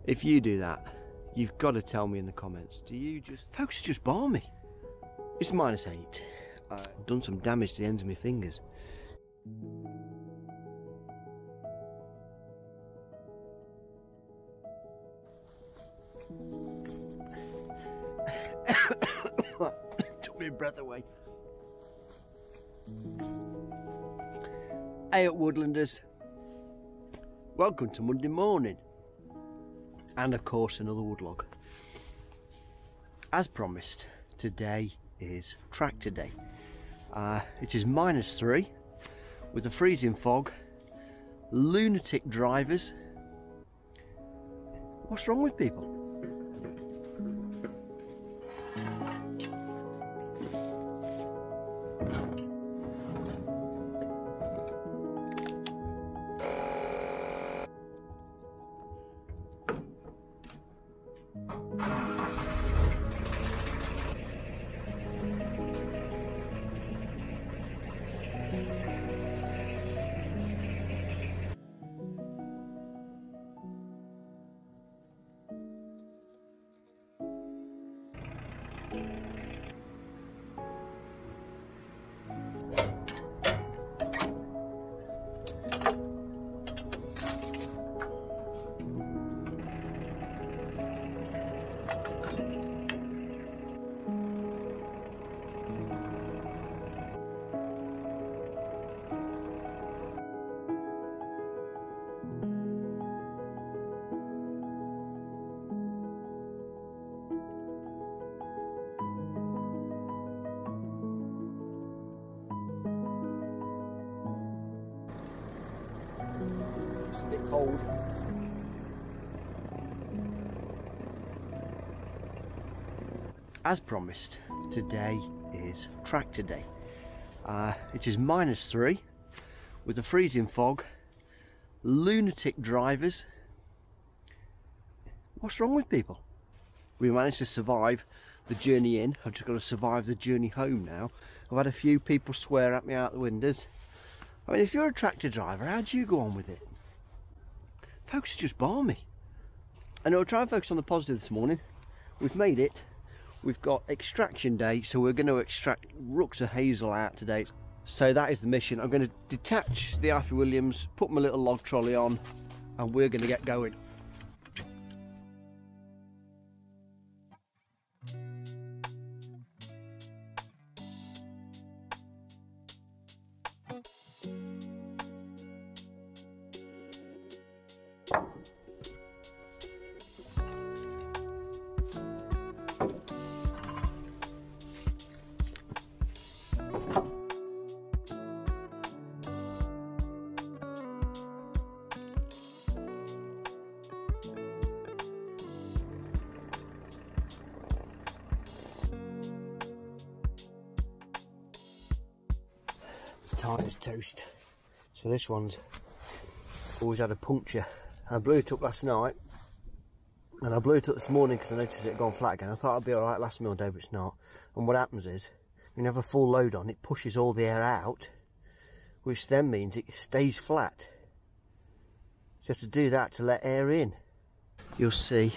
If you do that, you've got to tell me in the comments. Do you just... Folks are just balmy. It's -8. I've done some damage to the ends of my fingers. Took my breath away. Hey up Woodlanders. Welcome to Monday morning. And of course another woodlog. As promised, today is tractor day. It is -3 with a freezing fog, lunatic drivers. What's wrong with people? It's a bit cold. As promised, today is tractor day. It is -3 with a freezing fog, lunatic drivers. What's wrong with people? We managed to survive the journey in. I've just got to survive the journey home now. I've had a few people swear at me out the windows. I mean, if you're a tractor driver, how do you go on with it? Folks are just balmy. And I'll try and focus on the positive this morning. We've made it. We've got extraction day, so we're going to extract rooks of hazel out today. So that is the mission. I'm going to detach the Alpine Williams, put my little log trolley on, and we're going to get going. Tight as toast. So this one's always had a puncture. I blew it up last night and I blew it up this morning because I noticed it had gone flat again. I thought I'd be alright last meal day, but it's not. And what happens is, when you have a full load on, it pushes all the air out, which then means it stays flat. So you have to do that to let air in. You'll see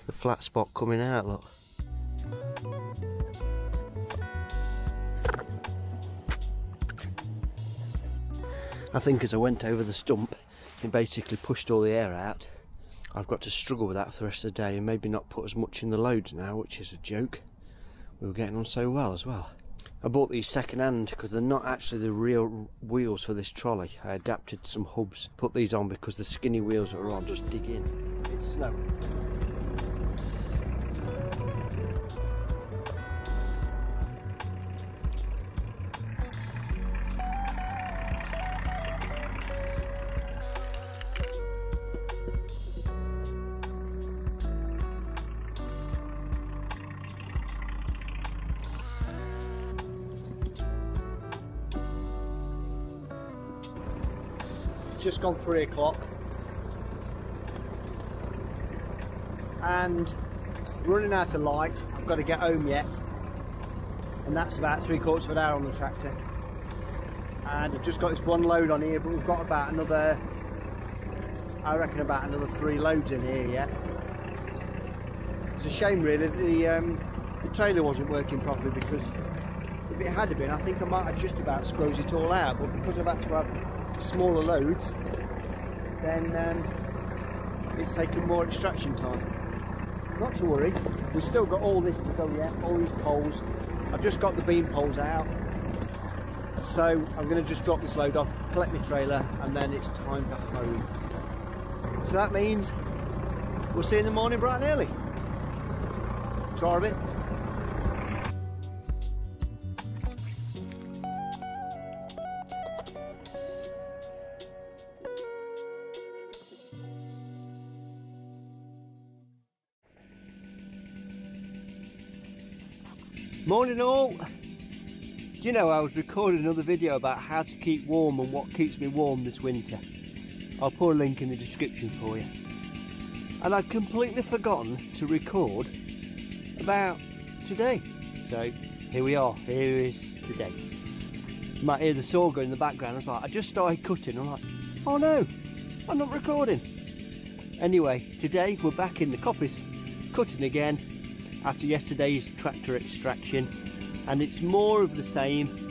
the flat spot coming out, look. I think as I went over the stump, it basically pushed all the air out. I've got to struggle with that for the rest of the day and maybe not put as much in the loads now, which is a joke. We were getting on so well as well. I bought these second hand because they're not actually the real wheels for this trolley. I adapted some hubs, put these on because the skinny wheels that are on just dig in. It's snowing. Just gone 3 o'clock and running out of light. I've got to get home yet, and that's about 3/4 of an hour on the tractor. And I've just got this one load on here, but we've got about another I reckon about another 3 loads in here yet. It's a shame really the trailer wasn't working properly, because if it had been, I think I might have just about squoze it all out, but because I've had to have smaller loads, then it's taken more extraction time. Not to worry, we've still got all this to go yet, all these poles. I've just got the beam poles out, so I'm going to just drop this load off, collect my trailer, and then it's time for home. So that means we'll see you in the morning bright and early. Try a bit. Morning all! Do you know, I was recording another video about how to keep warm and what keeps me warm this winter. I'll put a link in the description for you. And I'd completely forgotten to record about today. So here we are, here is today. You might hear the saw going in the background. I just started cutting. I'm like, oh no, I'm not recording. Anyway, today we're back in the Coppice, cutting again after yesterday's tractor extraction, and it's more of the same.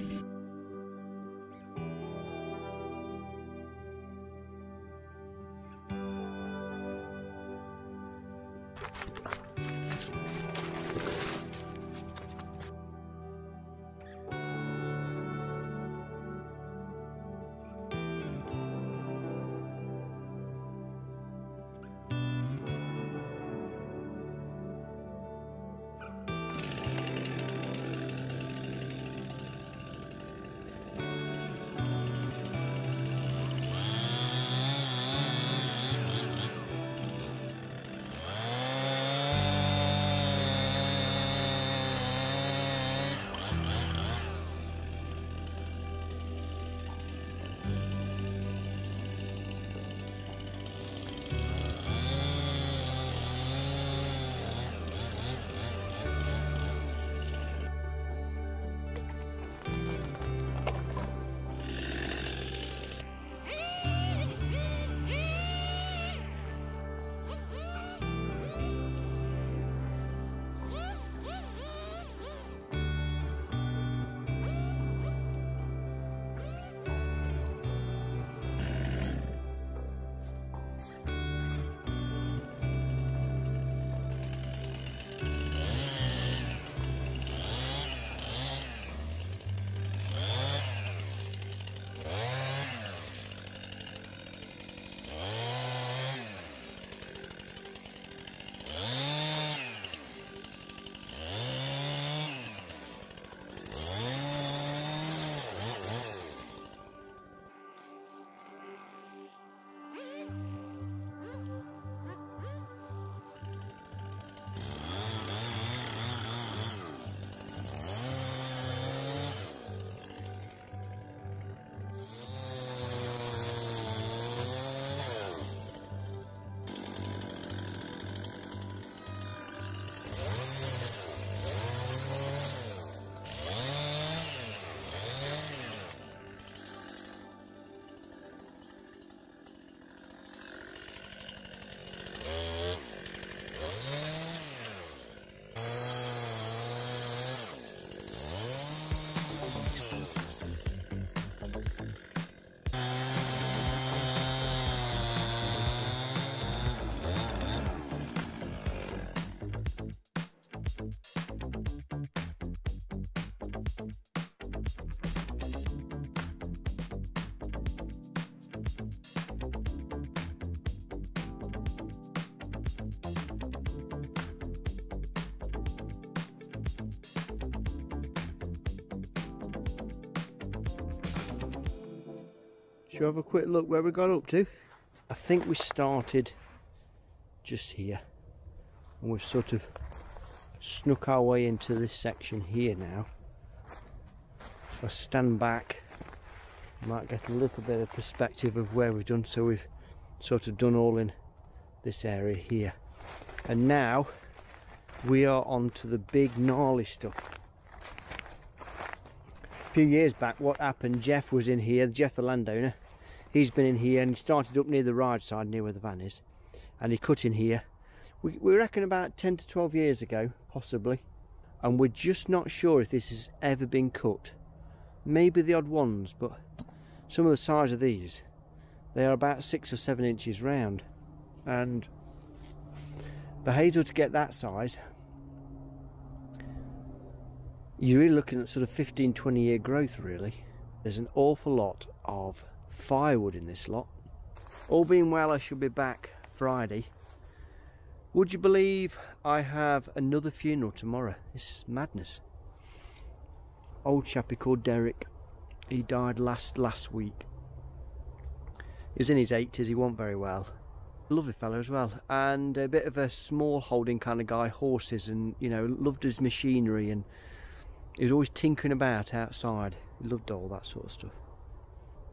Should we have a quick look where we got up to? I think we started just here, and we've sort of snuck our way into this section here now. If I stand back, I might get a little bit of perspective of where we've done. So we've sort of done all in this area here, and now we are on to the big gnarly stuff. A few years back, what happened, Jeff was in here, Jeff the landowner, He's been in here and he started up near the ride side, near where the van is, and he cut in here. We reckon about 10 to 12 years ago, possibly, and we're just not sure if this has ever been cut. Maybe the odd ones, but some of the size of these, they are about 6 or 7 inches round, and for hazel to get that size, you're really looking at sort of 15-20 year growth really. There's an awful lot of firewood in this lot. All being well, I shall be back Friday. Would you believe I have another funeral tomorrow? It's madness. Old chappie called Derek. He died last week. He was in his 80s, he wasn't very well. Lovely fellow as well, and a bit of a small holding kind of guy, horses, and you know, loved his machinery, and he was always tinkering about outside. He loved all that sort of stuff.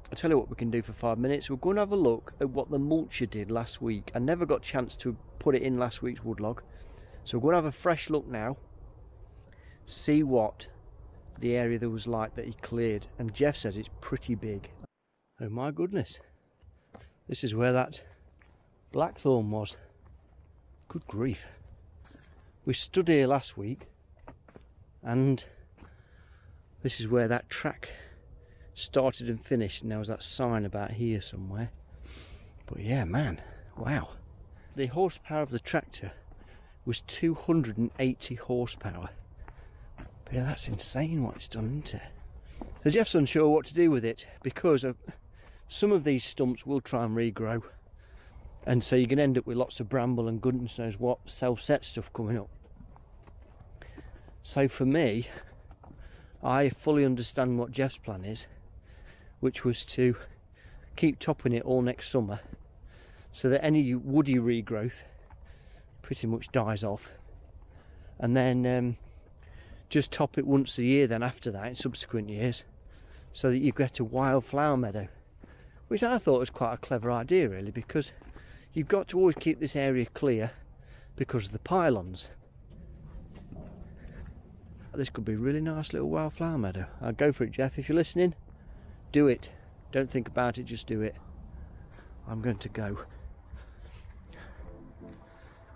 I'll tell you what we can do for 5 minutes. We're going to have a look at what the mulcher did last week. I never got a chance to put it in last week's woodlog, so we're going to have a fresh look now, see what the area there was like that he cleared, and Jeff says it's pretty big. Oh my goodness, this is where that blackthorn was. Good grief. We stood here last week and this is where that track started and finished, and there was that sign about here somewhere. But yeah, man, wow. The horsepower of the tractor was 280 horsepower. But yeah, that's insane what it's done, isn't it? So Jeff's unsure what to do with it, because some of these stumps will try and regrow, and so you can end up with lots of bramble and goodness knows what self-set stuff coming up. So for me, I fully understand what Jeff's plan is, which was to keep topping it all next summer so that any woody regrowth pretty much dies off, and then just top it once a year then after that in subsequent years, so that you get a wild flower meadow, which I thought was quite a clever idea really, because you've got to always keep this area clear because of the pylons. This could be a really nice little wildflower meadow. I'll go for it, Jeff. If you're listening, do it. Don't think about it, just do it. I'm going to go.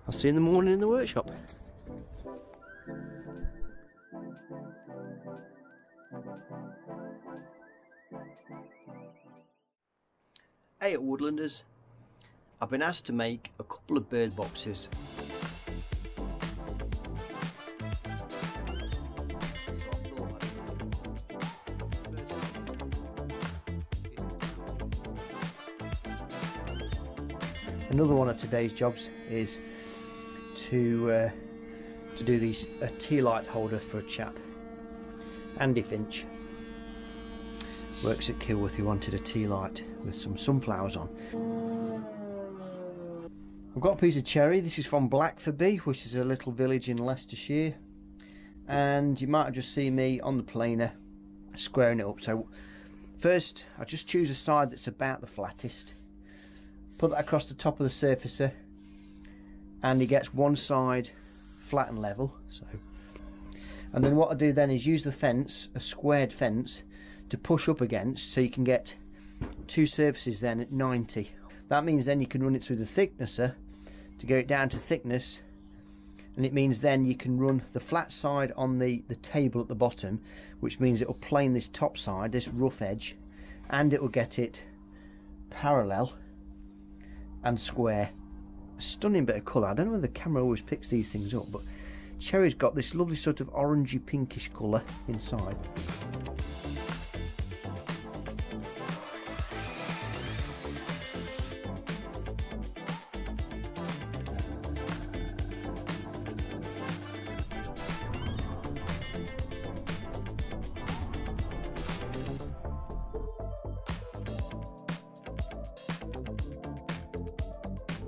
I'll see you in the morning in the workshop. Hey at Woodlanders, I've been asked to make a couple of bird boxes. Another one of today's jobs is to do these a tea light holder for a chap. Andy Finch works at Kilworth, who wanted a tea light with some sunflowers on. I've got a piece of cherry. This is from Blackthorpe, which is a little village in Leicestershire, and you might have just seen me on the planer squaring it up. So first I just choose a side that's about the flattest, put that across the top of the surfacer, and he gets one side flat and level. So, and then what I do then is use the fence, a squared fence, to push up against, so you can get two surfaces then at 90. That means then you can run it through the thicknesser to go it down to thickness, and it means then you can run the flat side on the table at the bottom, which means it will plane this top side, this rough edge, and it will get it parallel and square. A stunning bit of colour. I don't know whether the camera always picks these things up, but cherry's got this lovely sort of orangey pinkish colour inside.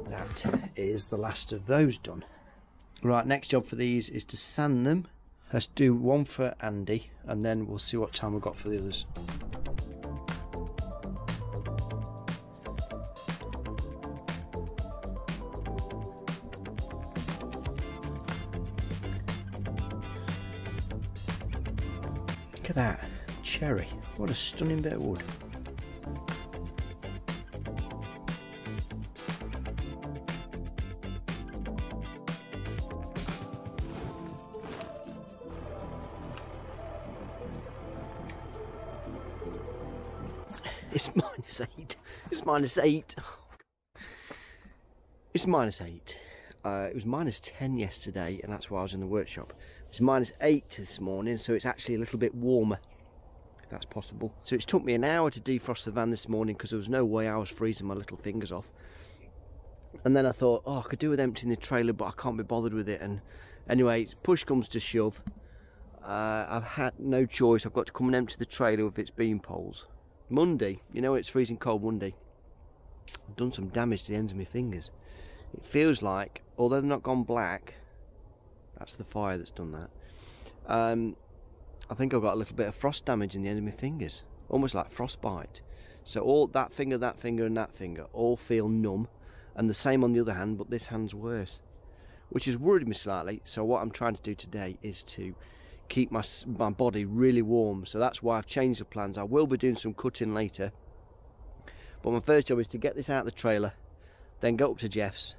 That is the last of those done. Right, next job for these is to sand them. Let's do one for Andy, and then we'll see what time we've got for the others. Look at that cherry, what a stunning bit of wood. It's -8. It's -8. It's -8. It was -10 yesterday, and that's why I was in the workshop. It's -8 this morning, so it's actually a little bit warmer, if that's possible. So it's took me an hour to defrost the van this morning because there was no way I was freezing my little fingers off. And then I thought, oh, I could do with emptying the trailer, but I can't be bothered with it. And anyway, push comes to shove. I've had no choice. I've got to come and empty the trailer with its beam poles. Monday, you know, it's freezing cold Monday. I've done some damage to the ends of my fingers. It feels like, although they've not gone black, that's the fire that's done that. I think I've got a little bit of frost damage in the end of my fingers, almost like frostbite. So all that finger, and that finger all feel numb, and the same on the other hand, but this hand's worse, which has worried me slightly. So what I'm trying to do today is to keep my body really warm. So that's why I've changed the plans. I will be doing some cutting later, but my first job is to get this out of the trailer, then go up to Jeff's.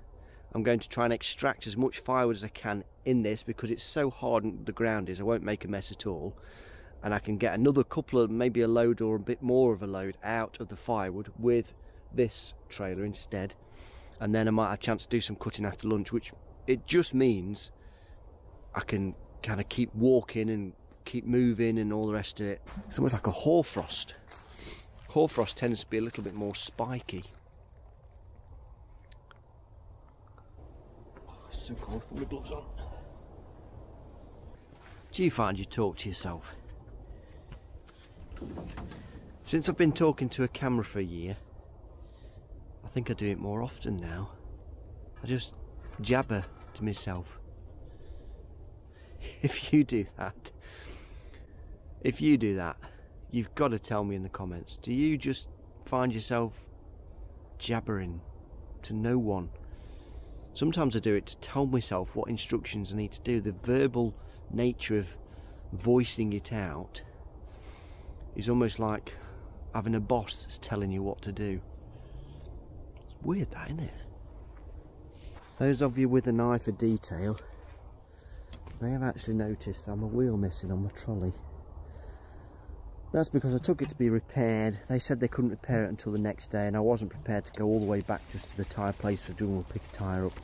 I'm going to try and extract as much firewood as I can in this, because it's so hard and the ground is, I won't make a mess at all. And I can get another couple of, maybe a load or a bit more of a load out of the firewood with this trailer instead. And then I might have a chance to do some cutting after lunch, which it just means I can kind of keep walking and keep moving and all the rest of it. It's almost like a hoarfrost. Hoarfrost tends to be a little bit more spiky. So cold, put my gloves on. Do you find you talk to yourself? Since I've been talking to a camera for a year, I think I do it more often now. I just jabber to myself. If you do that, you've got to tell me in the comments. Do you just find yourself jabbering to no one? Sometimes I do it to tell myself what instructions I need to do. The verbal nature of voicing it out is almost like having a boss that's telling you what to do. It's weird, that, isn't it? Those of you with an eye for detail may have actually noticed I'm a wheel missing on my trolley. That's because I took it to be repaired. They said they couldn't repair it until the next day, and I wasn't prepared to go all the way back just to the tyre place for doing, we'll pick a tyre up.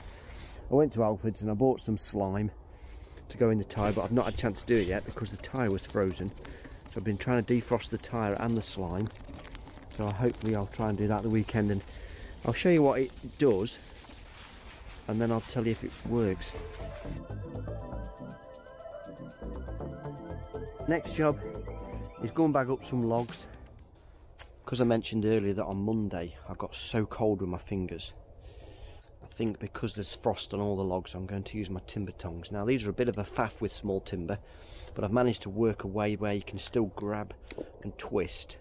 I went to Alpine's and I bought some slime to go in the tyre, but I've not had a chance to do it yet because the tyre was frozen. So I've been trying to defrost the tyre and the slime. So hopefully I'll try and do that the weekend, and I'll show you what it does, and then I'll tell you if it works. Next job is going back up some logs, because I mentioned earlier that on Monday I got so cold with my fingers. I think because there's frost on all the logs, I'm going to use my timber tongs. Now these are a bit of a faff with small timber, but I've managed to work a way where you can still grab and twist.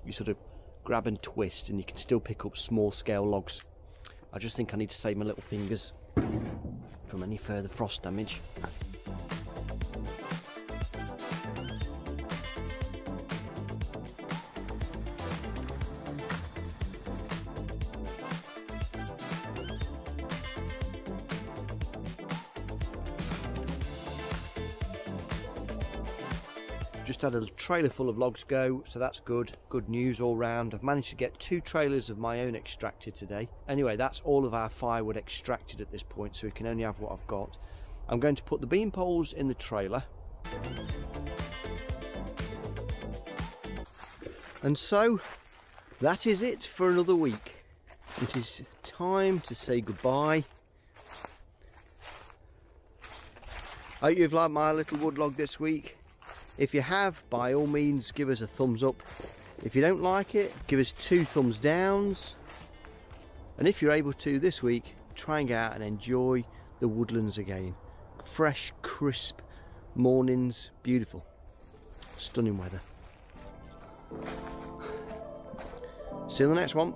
You sort of grab and twist and you can still pick up small scale logs. I just think I need to save my little fingers from any further frost damage. Just had a trailer full of logs go, so that's good. Good news all round. I've managed to get 2 trailers of my own extracted today. Anyway, that's all of our firewood extracted at this point, so we can only have what I've got. I'm going to put the beam poles in the trailer. And so, that is it for another week. It is time to say goodbye. I hope you've liked my little wood log this week. If you have, by all means give us a thumbs up. If you don't like it, give us 2 thumbs downs. And if you're able to this week, try and get out and enjoy the woodlands again. Fresh, crisp mornings, beautiful, stunning weather. See you in the next one.